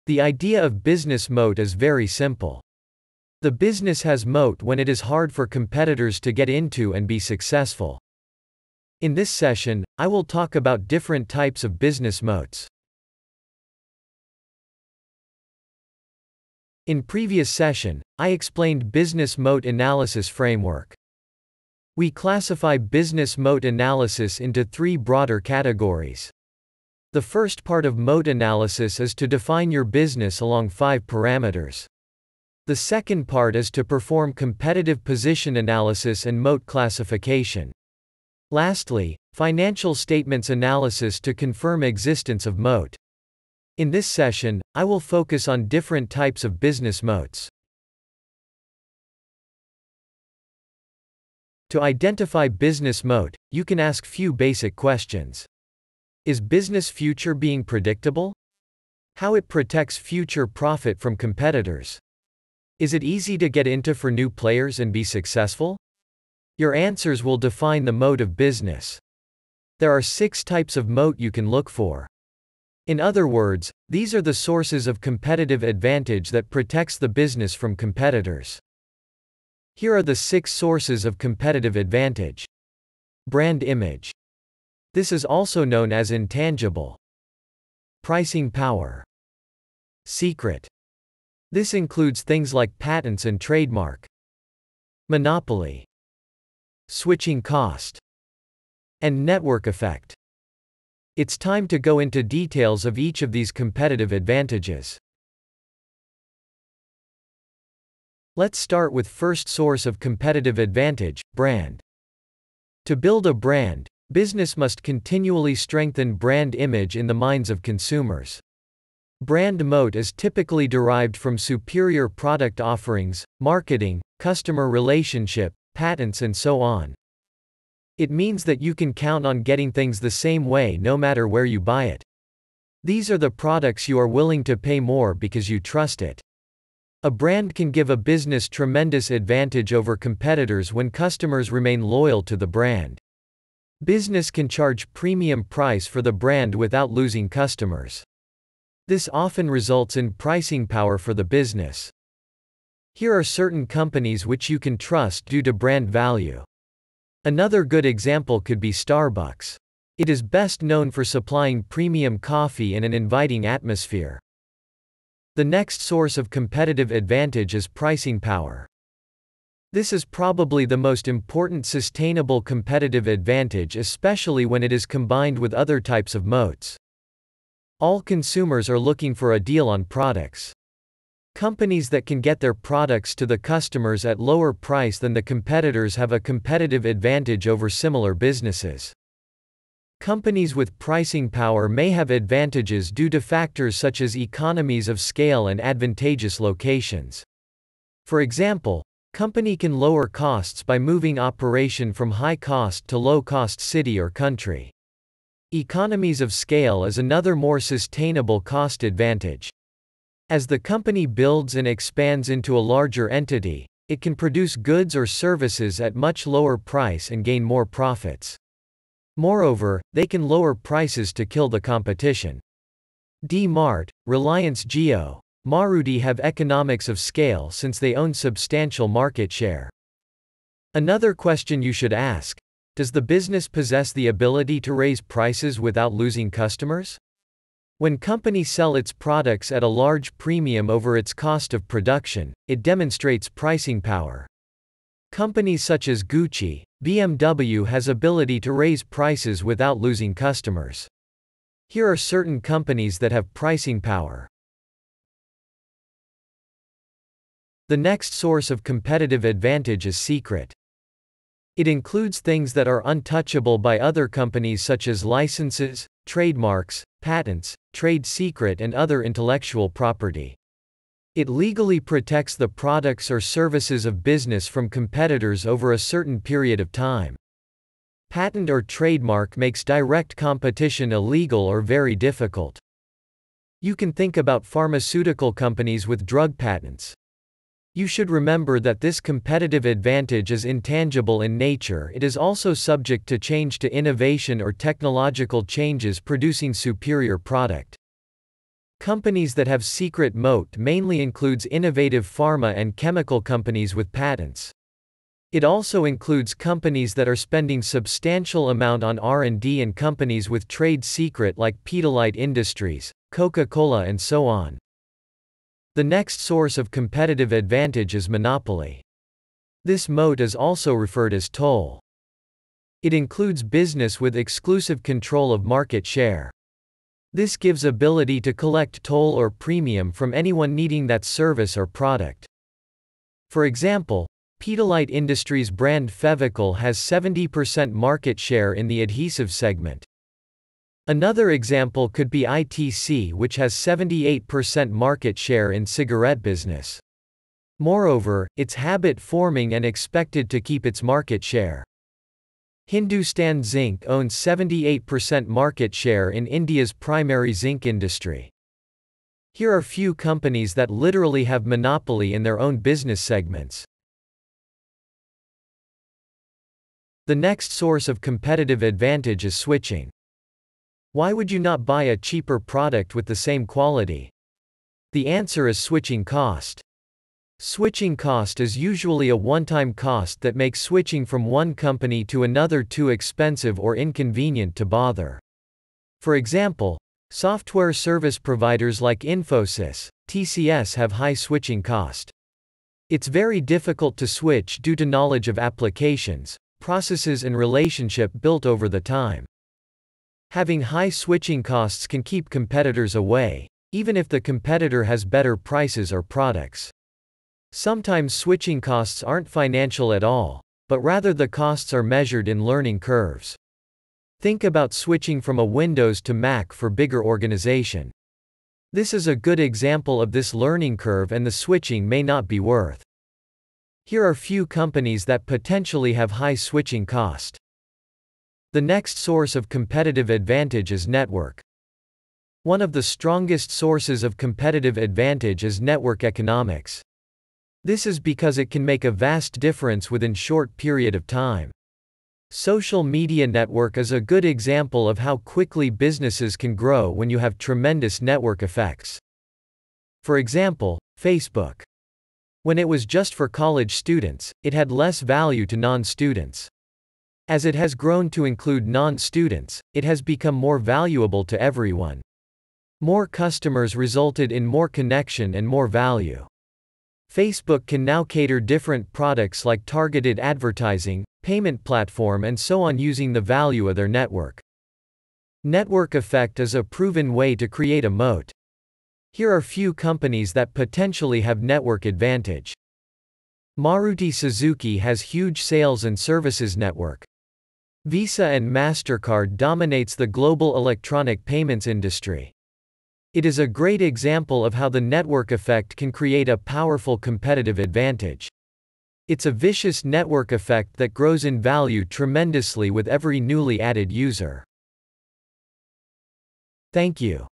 The idea of business moat is very simple. The business has moat when it is hard for competitors to get into and be successful. In this session, I will talk about different types of business moats. In previous session, I explained business moat analysis framework. We classify business moat analysis into three broader categories. The first part of moat analysis is to define your business along 5 parameters. The second part is to perform competitive position analysis and moat classification. Lastly, financial statements analysis to confirm existence of moat. In this session, I will focus on different types of business moats. To identify business moat, you can ask few basic questions. Is business future being predictable? How it protects future profit from competitors? Is it easy to get into for new players and be successful? Your answers will define the moat of business. There are 6 types of moat you can look for. In other words, these are the sources of competitive advantage that protects the business from competitors. Here are the 6 sources of competitive advantage. Brand image. This is also known as intangible. Pricing power. Secret. This includes things like patents and trademark. Monopoly. Switching cost. And network effect. It's time to go into details of each of these competitive advantages. Let's start with first source of competitive advantage, brand. To build a brand, business must continually strengthen brand image in the minds of consumers. Brand moat is typically derived from superior product offerings, marketing, customer relationship, patents and so on. It means that you can count on getting things the same way no matter where you buy it. These are the products you are willing to pay more because you trust it. A brand can give a business tremendous advantage over competitors when customers remain loyal to the brand. Business can charge premium price for the brand without losing customers. This often results in pricing power for the business. Here are certain companies which you can trust due to brand value. Another good example could be Starbucks. It is best known for supplying premium coffee and an inviting atmosphere. The next source of competitive advantage is pricing power. This is probably the most important sustainable competitive advantage, especially when it is combined with other types of moats. All consumers are looking for a deal on products. Companies that can get their products to the customers at lower price than the competitors have a competitive advantage over similar businesses. Companies with pricing power may have advantages due to factors such as economies of scale and advantageous locations. For example, company can lower costs by moving operation from high-cost to low-cost city or country. Economies of scale is another more sustainable cost advantage. As the company builds and expands into a larger entity, it can produce goods or services at much lower price and gain more profits. Moreover, they can lower prices to kill the competition. D-Mart, Reliance Jio, Maruti have economics of scale since they own substantial market share. Another question you should ask: does the business possess the ability to raise prices without losing customers? When companies sell its products at a large premium over its cost of production, it demonstrates pricing power. Companies such as Gucci, BMW has ability to raise prices without losing customers. Here are certain companies that have pricing power. The next source of competitive advantage is secret. It includes things that are untouchable by other companies such as licenses, trademarks, patents, trade secret and other intellectual property. It legally protects the products or services of business from competitors over a certain period of time. Patent or trademark makes direct competition illegal or very difficult. You can think about pharmaceutical companies with drug patents. You should remember that this competitive advantage is intangible in nature. It is also subject to change to innovation or technological changes producing superior product. Companies that have secret moat mainly includes innovative pharma and chemical companies with patents. It also includes companies that are spending substantial amount on R&D and companies with trade secret like Pidilite Industries, Coca-Cola and so on. The next source of competitive advantage is monopoly. This moat is also referred as toll. It includes business with exclusive control of market share. This gives ability to collect toll or premium from anyone needing that service or product. For example, Pidilite Industries brand Fevicol has 70% market share in the adhesive segment. Another example could be ITC, which has 78% market share in cigarette business. Moreover, it's habit-forming and expected to keep its market share. Hindustan Zinc owns 78% market share in India's primary zinc industry. Here are few companies that literally have monopoly in their own business segments. The next source of competitive advantage is switching. Why would you not buy a cheaper product with the same quality? The answer is switching cost. Switching cost is usually a one-time cost that makes switching from one company to another too expensive or inconvenient to bother. For example, software service providers like Infosys, TCS have high switching cost. It's very difficult to switch due to knowledge of applications, processes and relationship built over the time. Having high switching costs can keep competitors away, even if the competitor has better prices or products. Sometimes switching costs aren't financial at all, but rather the costs are measured in learning curves. Think about switching from a Windows to Mac for bigger organization. This is a good example of this learning curve, and the switching may not be worth. Here are few companies that potentially have high switching cost. The next source of competitive advantage is network. One of the strongest sources of competitive advantage is network economics. This is because it can make a vast difference within short period of time. Social media network is a good example of how quickly businesses can grow when you have tremendous network effects. For example, Facebook. When it was just for college students, it had less value to non-students. As it has grown to include non-students, it has become more valuable to everyone. More customers resulted in more connection and more value. Facebook can now cater different products like targeted advertising, payment platform and so on using the value of their network. Network effect is a proven way to create a moat. Here are few companies that potentially have network advantage. Maruti Suzuki has huge sales and services network. Visa and MasterCard dominates the global electronic payments industry. It is a great example of how the network effect can create a powerful competitive advantage. It's a vicious network effect that grows in value tremendously with every newly added user. Thank you.